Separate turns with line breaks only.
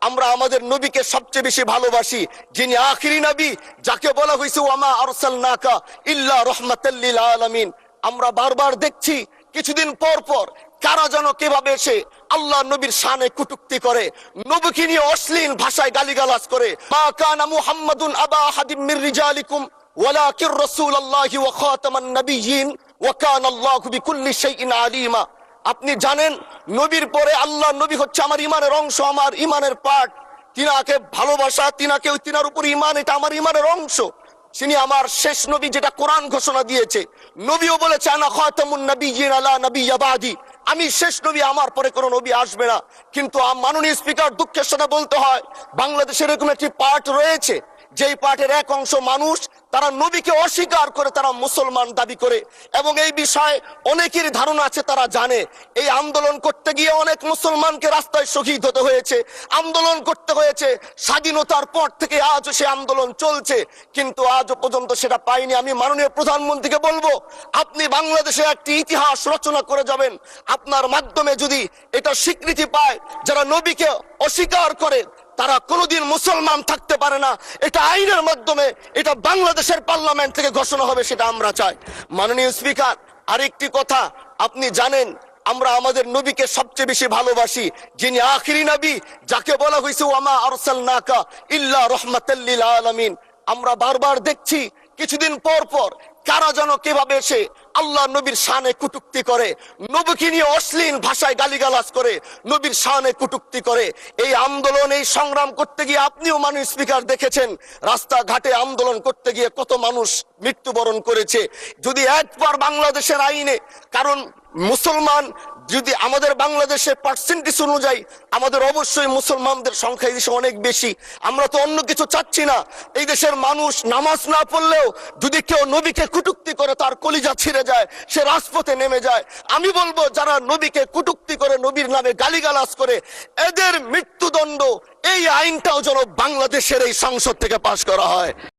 আমরা আমাদের নবীকে সবচেয়ে বেশি ভালোবাসি, যিনি আখিরি নবী, যাকে বলা হয়েছে ওয়ামা আরসালনাকা ইল্লা রাহমাতাল লিল আলামিন। আমরা বারবার দেখছি কিছুদিন পর পর কারা যেন কিভাবে এসে আল্লাহ নবীর শানে কটূক্তি করে, নবীকে নিয়ে অশ্লীল ভাষায় গালিগালাজ করে। মা কানা মুহাম্মাদুন আবা আহাদিম মির রিজালিকুম ওয়ালাকির রাসূলুল্লাহি ওয়া খাতামান নাবিয়্যিন ওয়া কানা আল্লাহু বিকুল্লি শাইইন আলিমা। আপনি জানেন নবীর পরে আল্লাহ নবী হচ্ছে আমার ইমানের অংশ, আমার ইমানের পার্ট। তিনাকে ভালোবাসা, তিনার উপর ইমান, এটা আমার ইমানের অংশ। তিনি আমার শেষ নবী, যেটা কোরআন ঘোষণা দিয়েছে। নবীও বলেছে আনা খাতামুন নাবিয়্যিন আলা নাবিয়্যা বাদি, আমি শেষ নবী, আমার পরে কোনো নবী আসবে না। কিন্তু মাননীয় স্পিকার, দুঃখের সাথে বলতে হয় বাংলাদেশের এরকম একটি পার্ট রয়েছে, যেই পার্টের এক অংশ মানুষ তারা নবীকে অস্বীকার করে, তারা মুসলমান দাবি করে। এবং এই বিষয়ে অনেকের ধারণা আছে, তারা জানে এই আন্দোলন করতে গিয়ে অনেক মুসলমানকে রাস্তায় শহীদ হতে হয়েছে, আন্দোলন করতে হয়েছে। স্বাধীনতার পর থেকে আজও সে আন্দোলন চলছে, কিন্তু আজও পর্যন্ত সেটা পাইনি। আমি মাননীয় প্রধানমন্ত্রীকে বলবো, আপনি বাংলাদেশে একটি ইতিহাস রচনা করে যাবেন। আপনার মাধ্যমে যদি এটা স্বীকৃতি পায়, যারা নবীকে অস্বীকার করে তারা কোনোদিন মুসলমান থাকতে পারে না, এটা আইনের মাধ্যমে, এটা বাংলাদেশের পার্লামেন্ট থেকে ঘোষণা হবে, সেটা আমরা চাই। মাননীয় স্পিকার, আরেকটি কথা, আপনি জানেন আমরা আমাদের নবীকে সবচেয়ে বেশি ভালোবাসি, যিনি আখিরি নবী, যাকে বলা হয়েছে ওয়ামা আরসালনাকা ইল্লা রাহমাতাল লিল আলামিন। আমরা বারবার দেখছি কিছুদিন পর পর কারা যেন কিভাবে এসে আল্লাহ নবীর শানে কটূক্তি করে, নবীকে নিয়ে অশ্লীল ভাষায় গালিগালাজ করে, নবীর শানে কটূক্তি করে। এই আন্দোলন, এই সংগ্রাম করতে গিয়ে আপনিও মাননীয় স্পিকার দেখেছেন, রাস্তাঘাটে আন্দোলন করতে গিয়ে কত মানুষ মৃত্যুবরণ করেছে। যদি একবার বাংলাদেশের আইনে, কারণ মুসলমান যদি আমাদের বাংলাদেশের পার্সেন্টেজ অনুযায়ী আমাদের অবশ্যই মুসলমানদের সংখ্যা এই দেশে অনেক বেশি। আমরা তো অন্য কিছু চাচ্ছি না। এই দেশের মানুষ নামাজ না পড়লেও যদি কেউ নবীকে কটূক্তি করে, তার কলিজা ছিঁড়ে যায়, সে রাজপথে নেমে যায়। আমি বলবো, যারা নবীকে কটূক্তি করে, নবীর নামে গালিগালাজ করে, এদের মৃত্যুদণ্ড, এই আইনটাও যেন বাংলাদেশের এই সংসদ থেকে পাশ করা হয়।